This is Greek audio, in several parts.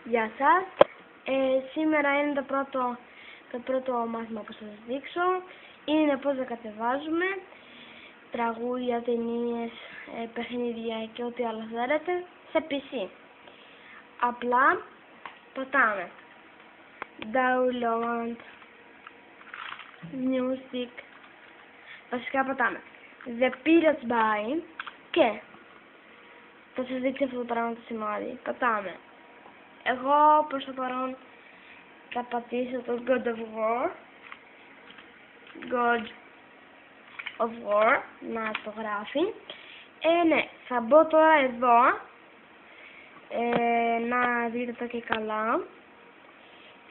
Γεια σας. Σήμερα είναι το πρώτο μάθημα που θα σας δείξω. Είναι πώς να κατεβάζουμε τραγούδια, ταινίες, παιχνίδια και ό,τι άλλο θέλετε σε PC. Απλά πατάμε Download Music. Βασικά πατάμε The Pirates By και θα σας δείξω αυτό το πράγμα το σημάδι. Πατάμε. Εγώ προς το παρόν θα πατήσω το God of War. God of War, να το γράφει. Ναι, θα μπω τώρα εδώ, να δείτε το και καλά.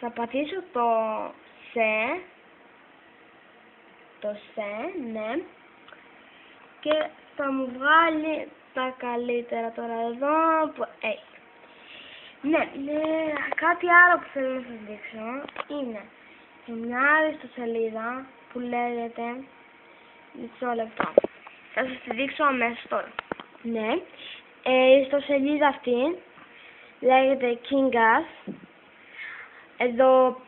Θα πατήσω το σε, ναι. Και θα μου βγάλει τα καλύτερα τώρα εδώ που έχει. Ναι, κάτι άλλο που θέλω να σας δείξω είναι σε μια ιστοσελίδα που λέγεται, μισό λεπτό, θα σας τη δείξω αμέσως τώρα. Ναι, η ιστοσελίδα αυτή λέγεται Kingas. Εδώ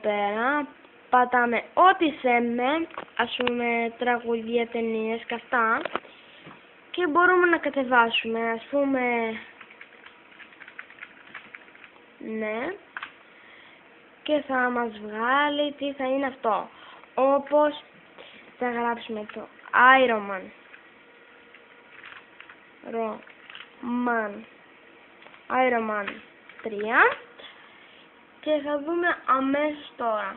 πέρα πατάμε ό,τι θέλουμε, ας πούμε τραγουδία, ταινίες και αυτά, και μπορούμε να κατεβάσουμε, ας πούμε, ναι, και θα μας βγάλει τι θα είναι αυτό. Όπως θα γράψουμε το Iron Man 3 και θα δούμε αμέσως τώρα.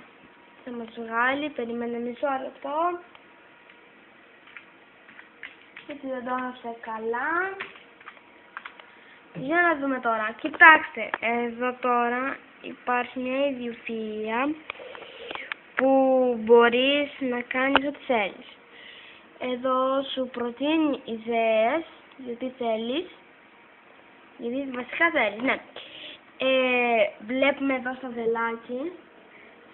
Θα μας βγάλει, περιμένε μισό λεπτό, γιατί δεν το έγραψε καλά. Για να δούμε τώρα. Κοιτάξτε, εδώ τώρα υπάρχει μια ιδιοφυΐα που μπορείς να κάνεις ό,τι θέλεις. Εδώ σου προτείνει ιδέες, γιατί θέλεις, γιατί βασικά θέλεις, ναι. Βλέπουμε εδώ στο βελάκι,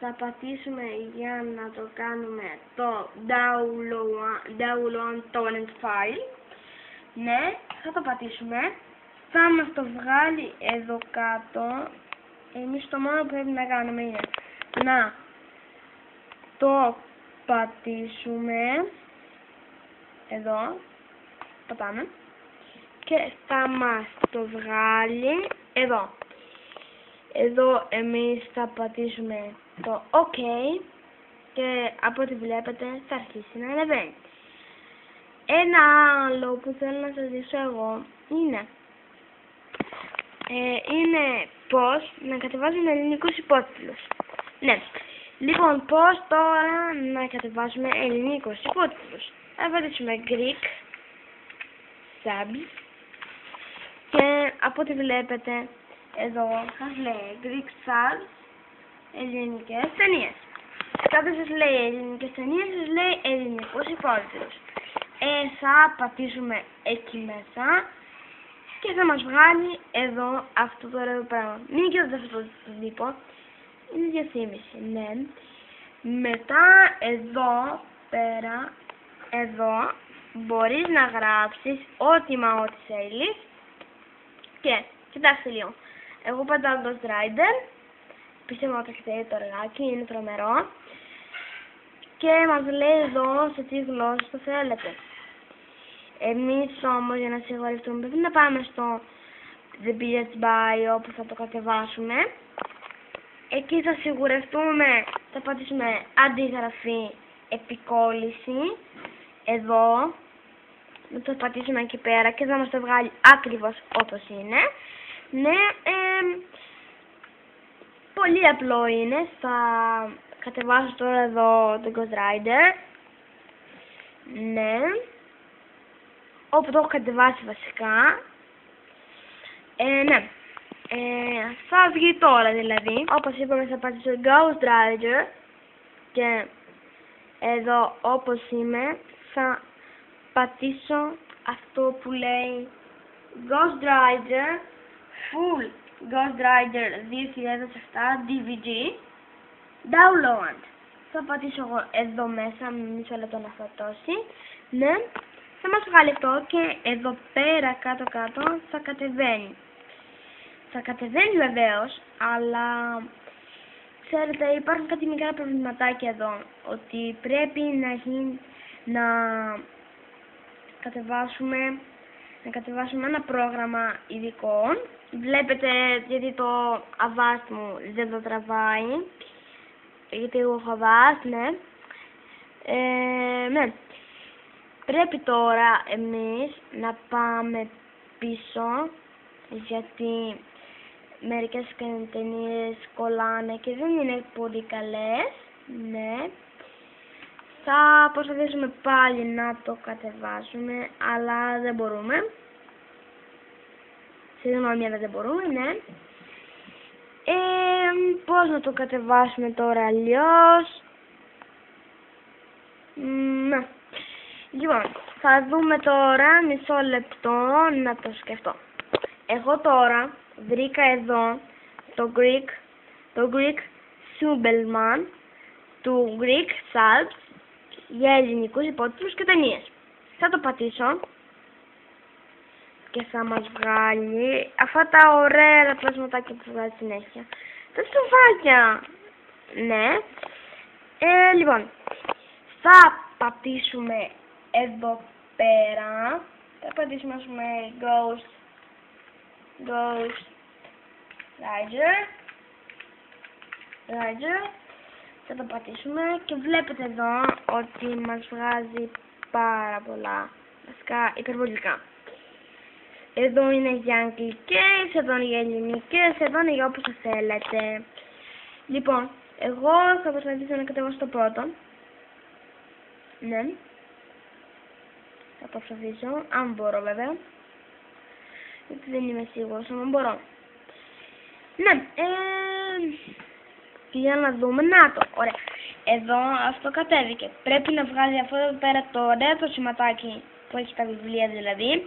θα πατήσουμε για να το κάνουμε το download torrent file, ναι, θα το πατήσουμε. Θα μας το βγάλει εδώ κάτω. Εμείς το μόνο που πρέπει να κάνουμε είναι να το πατήσουμε. Εδώ πατάμε και θα μας το βγάλει εδώ. Εδώ εμείς θα πατήσουμε το OK και από ό,τι βλέπετε θα αρχίσει να ανεβαίνει. Ένα άλλο που θέλω να σας δείξω εγώ είναι πώς να κατεβάζουμε ελληνικούς υπότιτλους. Ναι, λοιπόν, πώς τώρα να κατεβάσουμε ελληνικούς υπότιτλους. Θα πατήσουμε Greek Subs και από ό,τι βλέπετε εδώ σας λέει Greek Subs, ελληνικές ταινίες. Κάθε σας λέει ελληνικές ταινίες, σας λέει ελληνικούς υπότιτλους. Θα πατήσουμε εκεί μέσα και θα μας βγάλει εδώ αυτό το ωραίο πράγμα. Μην κοιτάτε αυτό το τύπο, είναι διαφήμιση, ναι. Μετά εδώ πέρα, εδώ μπορείς να γράψεις ό,τι θέλεις και κοιτάξτε λίγο. Εγώ πατάω Ghost Rider, πιστεύω ότι έχετε το εργάκι, είναι τρομερό, και μας λέει εδώ σε τι γλώσσα το θέλετε. Εμείς όμως για να σιγουρευτούμε πρέπει να πάμε στο The Pirates By όπου θα το κατεβάσουμε. Εκεί θα σιγουρευτούμε, θα πατήσουμε αντιγραφή, επικόλληση. Εδώ θα το πατήσουμε εκεί πέρα και θα μας το βγάλει ακριβώς όπως είναι. Ναι, πολύ απλό είναι. Θα κατεβάσω τώρα εδώ το Ghost Rider. Ναι, όπου το έχω κατεβάσει βασικά. Ναι, θα βγει τώρα δηλαδή. Όπως είπαμε θα πατήσω Ghost Rider και εδώ όπως είμαι θα πατήσω αυτό που λέει Ghost Rider Full Ghost Rider 2007 DVD Download. Θα πατήσω εγώ εδώ μέσα, μισό λεπτό να φορτώσει. Ναι, θα μας βγάλει αυτό και εδώ πέρα κάτω θα κατεβαίνει. θα κατεβαίνει βεβαίως, αλλά ξέρετε υπάρχουν κάτι μικρά προβληματάκια εδώ, ότι πρέπει να κατεβάσουμε ένα πρόγραμμα ειδικών. Βλέπετε γιατί το Avast μου δεν το τραβάει, γιατί εγώ έχω Avast, ναι. Ναι. Πρέπει τώρα εμείς να πάμε πίσω, γιατί μερικές ταινίες κολλάνε και δεν είναι πολύ καλές, ναι. Θα προσπαθήσουμε πάλι να το κατεβάσουμε, αλλά δεν μπορούμε. Συγγνώμη, αλλά δεν μπορούμε, ναι. Πώς να το κατεβάσουμε τώρα αλλιώς? Ναι. Λοιπόν, θα δούμε τώρα, μισό λεπτό να το σκεφτώ. Εγώ τώρα βρήκα εδώ το Greek Subelman του Greek Salps για ελληνικούς υπότιτλους και ταινίες. Θα το πατήσω και θα μας βγάλει αυτά τα ωραία πλασματάκια που βγάζει συνέχεια. Τα στροφάκια. Ναι. Λοιπόν, θα πατήσουμε εδώ πέρα. Θα πατήσουμε, ας πούμε, Ghost Rider. Θα το πατήσουμε και βλέπετε εδώ ότι μας βγάζει πάρα πολλά, βασικά υπερβολικά. Εδώ είναι για αγγλικές, εδώ είναι για ελληνικές, εδώ είναι για όπως θέλετε. Λοιπόν, εγώ θα προσπαθήσω να κατεβάσω το πρώτο. Ναι. Θα προσπαθήσω, αν μπορώ βέβαια. Γιατί δεν είμαι σίγουρος, αν μπορώ. Ναι, για να δούμε, να το, ωραία. Εδώ αυτό κατέβηκε. Πρέπει να βγάλει αυτό εδώ πέρα το ωραίο το σηματάκι που έχει τα βιβλία δηλαδή.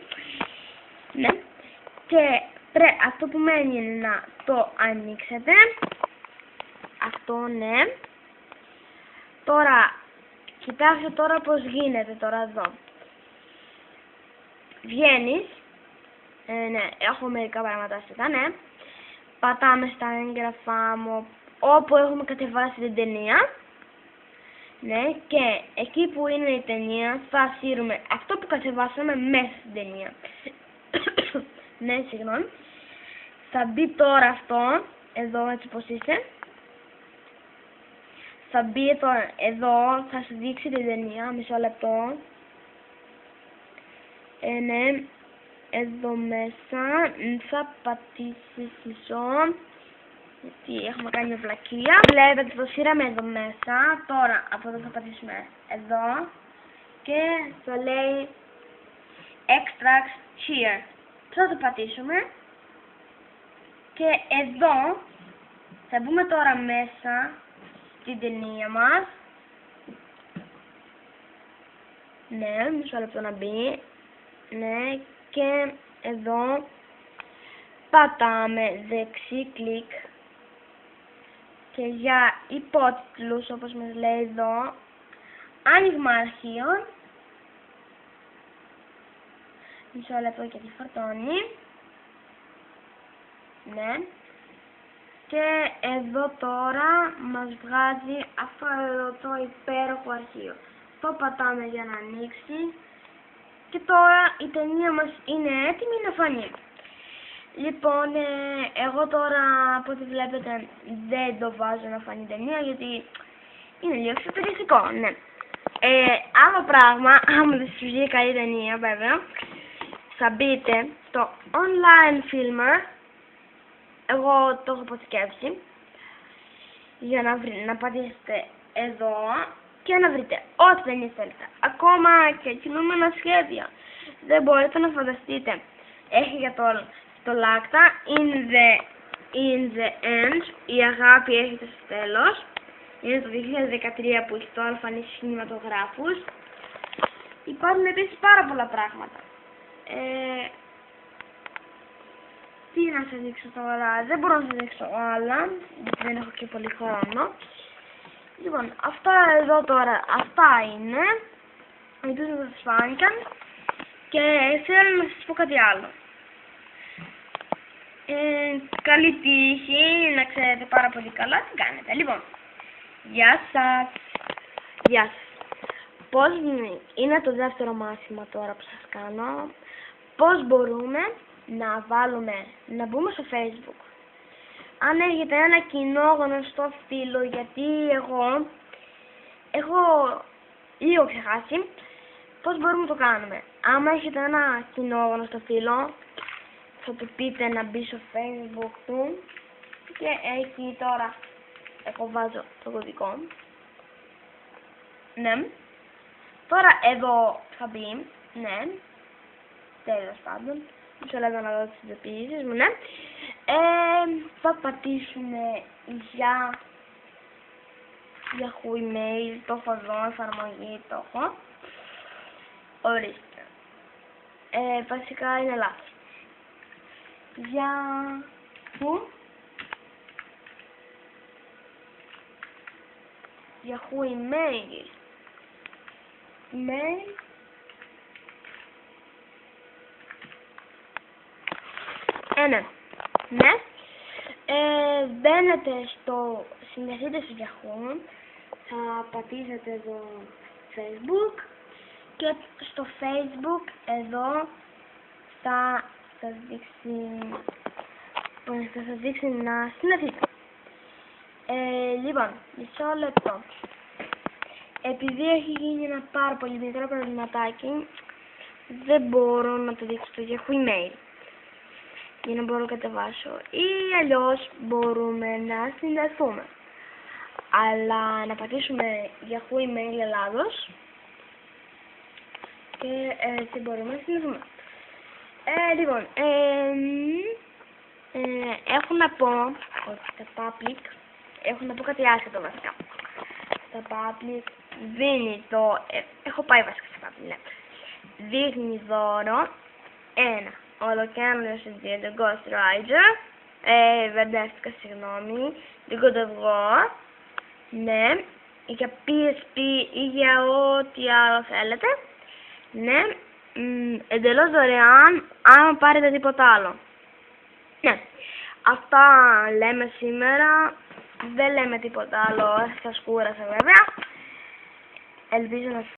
Ναι. Και αυτό που μένει είναι να το ανοίξετε. Αυτό, ναι. Τώρα, κοιτάξτε τώρα πώς γίνεται τώρα εδώ. Βγαίνεις. Ναι, έχω μερικά πραγματάστηκα, ναι. Πατάμε στα έγγραφά μου όπου έχουμε κατεβάσει την ταινία. Ναι, και εκεί που είναι η ταινία θα σύρουμε αυτό που κατεβάσαμε μέσα στην ταινία. Ναι, συγγνώμη. Θα μπει τώρα αυτό, εδώ έτσι πως είσαι. Θα μπει τώρα εδώ, θα σου δείξει την ταινία, μισό λεπτό. Ναι, εδώ μέσα θα πατήσεις μισό, γιατί έχουμε κάνει μια βλακεία. Βλέπετε το σύραμε εδώ μέσα, τώρα από εδώ θα πατήσουμε εδώ και θα λέει Extracts Here. Θα το πατήσουμε και εδώ θα μπούμε τώρα μέσα στην ταινία μας. Ναι, μισό λεπτό να μπει. Ναι, και εδώ πατάμε δεξί κλικ και για υπότιτλους, όπως μας λέει εδώ, άνοιγμα αρχείων. Μισό λεπτό γιατί φορτώνει. Ναι. Και εδώ τώρα μας βγάζει αυτό εδώ το υπέροχο αρχείο. Το πατάμε για να ανοίξει. Και τώρα η ταινία μας είναι έτοιμη να φανεί. Λοιπόν, εγώ τώρα από ό,τι βλέπετε δεν το βάζω να φανεί η ταινία γιατί είναι λίγο εξωτεριστικό, ναι. Άλλο πράγμα, άμα δεν σου βγει καλή ταινία βέβαια, θα μπείτε στο online filmer. Εγώ το έχω αποθηκεύσει για να πατήσετε εδώ και να βρείτε ό,τι ταινίες θέλετε. Ακόμα και κινούμενα σχέδια. Δεν μπορείτε να φανταστείτε. Έχει για το Λάκτα, in the end, η αγάπη έρχεται στο τέλος. Είναι το 2013 που έχει το αλφανείς κινηματογράφους. Υπάρχουν επίσης πάρα πολλά πράγματα. Τι να σας δείξω τώρα, δεν μπορώ να σας δείξω άλλα, γιατί δεν έχω και πολύ χρόνο. Λοιπόν, αυτά εδώ τώρα, αυτά είναι. Ελπίζω να σας φάνηκαν. Και θέλω να σας πω κάτι άλλο. Καλή τύχη, να ξέρετε πάρα πολύ καλά τι κάνετε. Λοιπόν, γεια σας. Γεια σας. Πώς είναι το δεύτερο μάθημα τώρα που σας κάνω. Πώς μπορούμε να μπούμε στο Facebook. Αν έχετε ένα κοινό γνωστό φίλο, γιατί εγώ έχω λίγο ξεχάσει πώς μπορούμε να το κάνουμε. Άμα έχετε ένα κοινό γνωστό φίλο, θα του πείτε να μπει στο Facebook του και εκεί τώρα εγώ βάζω το κωδικό. Ναι. Τώρα εδώ θα μπει, ναι. Τέλος πάντων. Μισό λεπτό να δω τις ειδοποιήσεις μου, ναι. Θα πατήσουμε για Yahoo email, το έχω εδώ, εφαρμογή, το έχω. Ορίστε. Βασικά είναι λάθος. Yahoo email. Ναι. Μπαίνετε συνδεθείτε στο Yahoo, θα πατήσετε εδώ Facebook και στο Facebook εδώ θα σας δείξει να συνδεθείτε. Λοιπόν, μισό λεπτό. Επειδή έχει γίνει ένα πάρα πολύ μικρό προβληματάκι, δεν μπορώ να το δείξω στο Yahoo email για να μπορώ να κατεβάσω, ή αλλιώς μπορούμε να συνδεθούμε. Αλλά να πατήσουμε Yahoo email Ελλάδος και έτσι μπορούμε να συνδεθούμε. Λοιπόν, έχω να πω στα public, έχω να πω κάτι άσχετο βασικά. Στα public δίνει έχω πάει βασικά στα public, ναι. Δείχνει δώρο ένα ολοκένουργιο CD, το Ghost Rider, μπερδεύτηκα, συγγνώμη, την God of War, ναι, για PSP ή για ό,τι άλλο θέλετε, ναι, εντελώς δωρεάν, άμα πάρετε τίποτα άλλο. Ναι, αυτά λέμε σήμερα, δεν λέμε τίποτα άλλο, σας κούρασα βέβαια, ελπίζω να